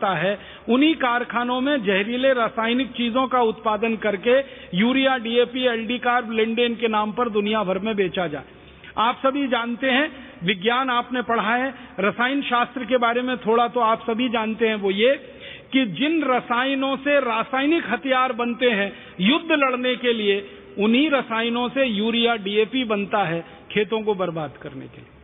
है उन्हीं कारखानों में जहरीले रासायनिक चीजों का उत्पादन करके urea, DAP, LD carb, lindane के नाम पर दुनिया भर में बेचा जाए। आप सभी जानते हैं, विज्ञान आपने पढ़ा है, रसायन शास्त्र के बारे में थोड़ा तो आप सभी जानते हैं। वो ये कि जिन रसायनों से रासायनिक हथियार बनते हैं युद्ध लड़ने के लिए, उन्हीं रसायनों से यूरिया, डीएपी बनता है खेतों को बर्बाद करने के लिए।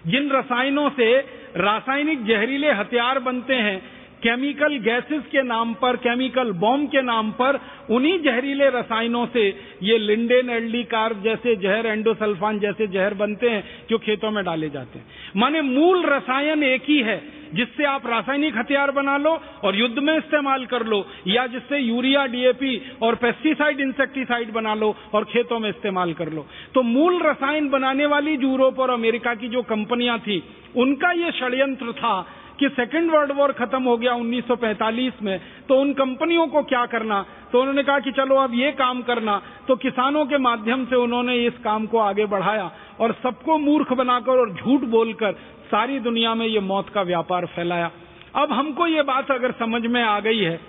जिन रसायनों से रासायनिक जहरीले हथियार बनते हैं केमिकल गैसेस के नाम पर, केमिकल बॉम्ब के नाम पर, उन्हीं जहरीले रसायनों से ये लिंडेन, एलडी कार्ब जैसे जहर, एंडोसल्फान जैसे जहर बनते हैं जो खेतों में डाले जाते हैं। माने मूल रसायन एक ही है, जिससे आप रासायनिक हथियार बना लो और युद्ध में इस्तेमाल कर लो, या जिससे यूरिया, डीएपी और पेस्टिसाइड, इंसेक्टिसाइड बना लो और खेतों में इस्तेमाल कर लो। तो मूल रसायन बनाने वाली यूरोप और अमेरिका की जो कंपनियां थी, उनका ये षड्यंत्र था कि सेकेंड वर्ल्ड वॉर खत्म हो गया 1945 में, तो उन कंपनियों को क्या करना। तो उन्होंने कहा कि चलो अब ये काम करना। तो किसानों के माध्यम से उन्होंने इस काम को आगे बढ़ाया और सबको मूर्ख बनाकर और झूठ बोलकर सारी दुनिया में ये मौत का व्यापार फैलाया। अब हमको ये बात अगर समझ में आ गई है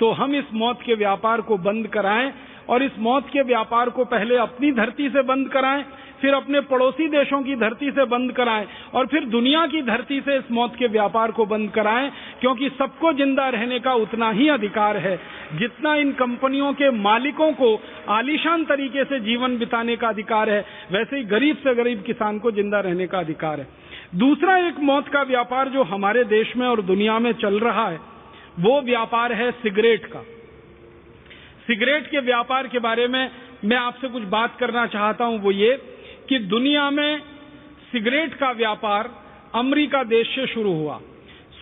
तो हम इस मौत के व्यापार को बंद कराएं, और इस मौत के व्यापार को पहले अपनी धरती से बंद कराएं, फिर अपने पड़ोसी देशों की धरती से बंद कराएं, और फिर दुनिया की धरती से इस मौत के व्यापार को बंद कराएं। क्योंकि सबको जिंदा रहने का उतना ही अधिकार है जितना इन कंपनियों के मालिकों को आलीशान तरीके से जीवन बिताने का अधिकार है, वैसे ही गरीब से गरीब किसान को जिंदा रहने का अधिकार है। दूसरा एक मौत का व्यापार जो हमारे देश में और दुनिया में चल रहा है, वो व्यापार है सिगरेट का। सिगरेट के व्यापार के बारे में मैं आपसे कुछ बात करना चाहता हूं। वो ये कि दुनिया में सिगरेट का व्यापार अमेरिका देश से शुरू हुआ।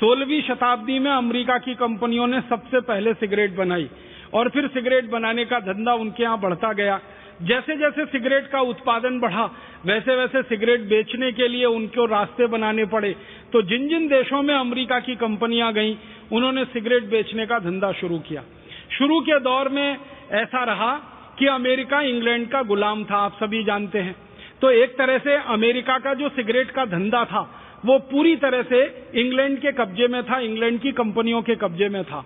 16वीं शताब्दी में अमेरिका की कंपनियों ने सबसे पहले सिगरेट बनाई, और फिर सिगरेट बनाने का धंधा उनके यहां बढ़ता गया। जैसे जैसे सिगरेट का उत्पादन बढ़ा, वैसे वैसे सिगरेट बेचने के लिए उनको रास्ते बनाने पड़े। तो जिन जिन देशों में अमेरिका की कंपनियां गईं, उन्होंने सिगरेट बेचने का धंधा शुरू किया। शुरू के दौर में ऐसा रहा कि अमेरिका इंग्लैंड का गुलाम था, आप सभी जानते हैं। तो एक तरह से अमेरिका का जो सिगरेट का धंधा था, वो पूरी तरह से इंग्लैंड के कब्जे में था, इंग्लैंड की कंपनियों के कब्जे में था।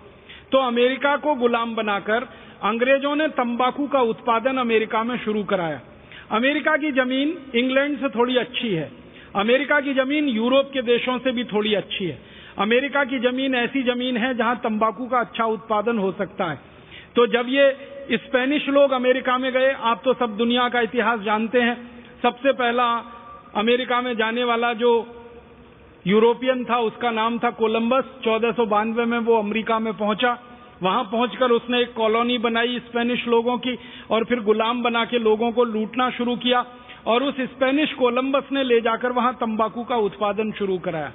तो अमेरिका को गुलाम बनाकर अंग्रेजों ने तंबाकू का उत्पादन अमेरिका में शुरू कराया। अमेरिका की जमीन इंग्लैंड से थोड़ी अच्छी है, अमेरिका की जमीन यूरोप के देशों से भी थोड़ी अच्छी है। अमेरिका की जमीन ऐसी जमीन है जहां तंबाकू का अच्छा उत्पादन हो सकता है। तो जब ये स्पेनिश लोग अमेरिका में गए, आप तो सब दुनिया का इतिहास जानते हैं, सबसे पहला अमेरिका में जाने वाला जो यूरोपियन था उसका नाम था कोलंबस। 1492 में वो अमेरिका में पहुंचा। वहां पहुंचकर उसने एक कॉलोनी बनाई स्पेनिश लोगों की, और फिर गुलाम बना के लोगों को लूटना शुरू किया। और उस स्पेनिश कोलंबस ने ले जाकर वहां तंबाकू का उत्पादन शुरू कराया।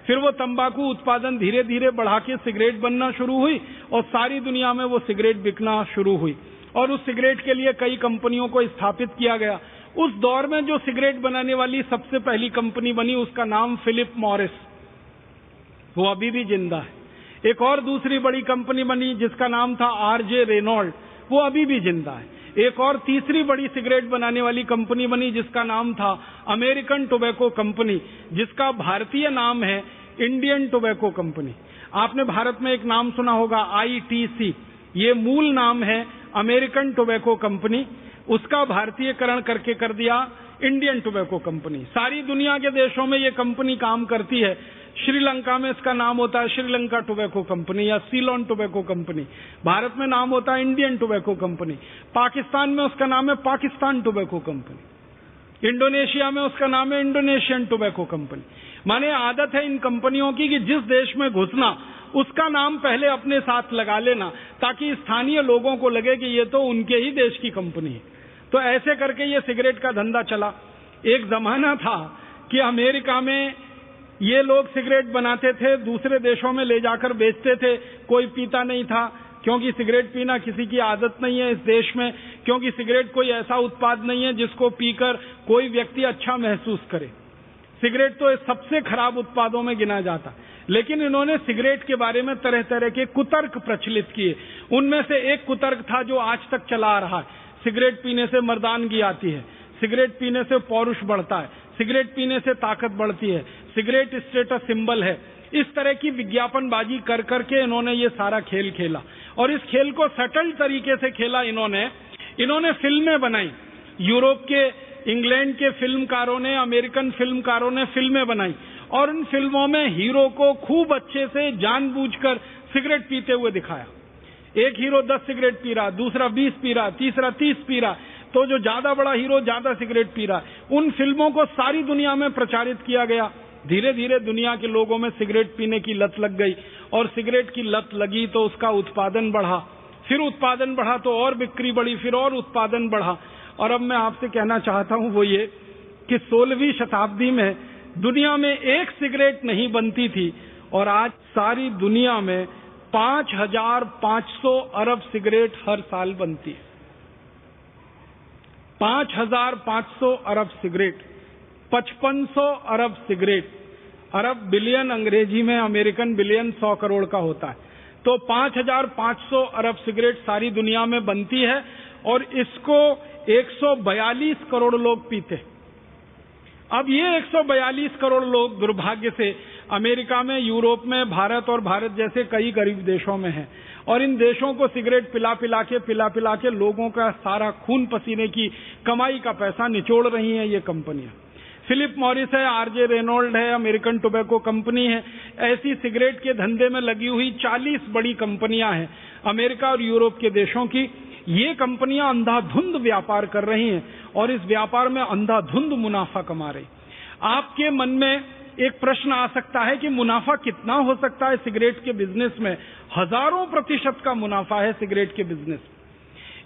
फिर वो तंबाकू उत्पादन धीरे धीरे बढ़ा के सिगरेट बनना शुरू हुई, और सारी दुनिया में वो सिगरेट बिकना शुरू हुई, और उस सिगरेट के लिए कई कंपनियों को स्थापित किया गया। उस दौर में जो सिगरेट बनाने वाली सबसे पहली कंपनी बनी, उसका नाम फिलिप मॉरिस, वो अभी भी जिंदा है। एक और दूसरी बड़ी कंपनी बनी जिसका नाम था आरजे रेनॉल्ड, वो अभी भी जिंदा है। एक और तीसरी बड़ी सिगरेट बनाने वाली कंपनी बनी जिसका नाम था अमेरिकन टोबैको कंपनी, जिसका भारतीय नाम है इंडियन टोबैको कंपनी। आपने भारत में एक नाम सुना होगा आईटीसी, ये मूल नाम है अमेरिकन टोबैको कंपनी, उसका भारतीयकरण करके कर दिया इंडियन टोबैको कंपनी। सारी दुनिया के देशों में ये कंपनी काम करती है। श्रीलंका में इसका नाम होता है श्रीलंका टोबैको कंपनी या सीलोन टोबैको कंपनी। भारत में नाम होता है इंडियन टोबैको कंपनी। पाकिस्तान में उसका नाम है पाकिस्तान टोबैको कंपनी। इंडोनेशिया में उसका नाम है इंडोनेशियन टोबैको कंपनी। माने आदत है इन कंपनियों की कि जिस देश में घुसना उसका नाम पहले अपने साथ लगा लेना, ताकि स्थानीय लोगों को लगे कि ये तो उनके ही देश की कंपनी है। तो ऐसे करके ये सिगरेट का धंधा चला। एक जमाना था कि अमेरिका में ये लोग सिगरेट बनाते थे, दूसरे देशों में ले जाकर बेचते थे, कोई पीता नहीं था, क्योंकि सिगरेट पीना किसी की आदत नहीं है इस देश में, क्योंकि सिगरेट कोई ऐसा उत्पाद नहीं है जिसको पीकर कोई व्यक्ति अच्छा महसूस करे। सिगरेट तो सबसे खराब उत्पादों में गिना जाता। लेकिन इन्होंने सिगरेट के बारे में तरह तरह के कुतर्क प्रचलित किए। उनमें से एक कुतर्क था जो आज तक चला आ रहा है, सिगरेट पीने से मर्दानगी आती है, सिगरेट पीने से पौरुष बढ़ता है, सिगरेट पीने से ताकत बढ़ती है, सिगरेट स्टेटस सिंबल है, इस तरह की विज्ञापनबाजी कर करके इन्होंने ये सारा खेल खेला, और इस खेल को सटल तरीके से खेला इन्होंने फिल्में बनाई। यूरोप के, इंग्लैंड के फिल्मकारों ने, अमेरिकन फिल्मकारों ने फिल्में बनाई, और उन फिल्मों में हीरो को खूब अच्छे से जानबूझकर सिगरेट पीते हुए दिखाया। एक हीरो 10 सिगरेट पी रहा, दूसरा 20 पी रहा, तीसरा 30 पी रहा, तो जो ज्यादा बड़ा हीरो ज्यादा सिगरेट पी रहा। उन फिल्मों को सारी दुनिया में प्रचारित किया गया। धीरे धीरे दुनिया के लोगों में सिगरेट पीने की लत लग गई, और सिगरेट की लत लगी तो उसका उत्पादन बढ़ा, फिर उत्पादन बढ़ा तो और बिक्री बढ़ी, फिर और उत्पादन बढ़ा। और अब मैं आपसे कहना चाहता हूं वो ये कि 16वीं शताब्दी में दुनिया में एक सिगरेट नहीं बनती थी, और आज सारी दुनिया में 5,500 अरब सिगरेट हर साल बनती है। 5,500 अरब सिगरेट, 5500 अरब सिगरेट। अरब बिलियन अंग्रेजी में, अमेरिकन बिलियन 100 करोड़ का होता है। तो 5,500 अरब सिगरेट सारी दुनिया में बनती है, और इसको 142 करोड़ लोग पीते। अब ये 142 करोड़ लोग दुर्भाग्य से अमेरिका में, यूरोप में, भारत और भारत जैसे कई गरीब देशों में हैं, और इन देशों को सिगरेट पिला पिला के लोगों का सारा खून पसीने की कमाई का पैसा निचोड़ रही हैं ये कंपनियां। फिलिप मॉरिस है, आरजे रेनॉल्ड है, अमेरिकन टोबैको कंपनी है, ऐसी सिगरेट के धंधे में लगी हुई 40 बड़ी कंपनियां हैं अमेरिका और यूरोप के देशों की। ये कंपनियां अंधाधुंध व्यापार कर रही हैं, और इस व्यापार में अंधाधुंध मुनाफा कमा रही। आपके मन में एक प्रश्न आ सकता है कि मुनाफा कितना हो सकता है सिगरेट के बिजनेस में? हजारों प्रतिशत का मुनाफा है सिगरेट के बिजनेस।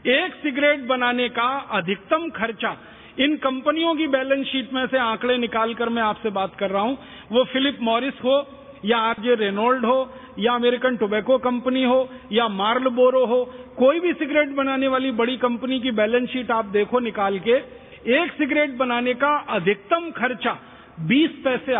एक सिगरेट बनाने का अधिकतम खर्चा, इन कंपनियों की बैलेंस शीट में से आंकड़े निकालकर मैं आपसे बात कर रहा हूं, वो फिलिप मॉरिस हो, या आरजे रेनॉल्ड हो, या अमेरिकन टोबैको कंपनी हो, या मार्लबोरो हो, कोई भी सिगरेट बनाने वाली बड़ी कंपनी की बैलेंस शीट आप देखो निकाल के, एक सिगरेट बनाने का अधिकतम खर्चा 20 पैसे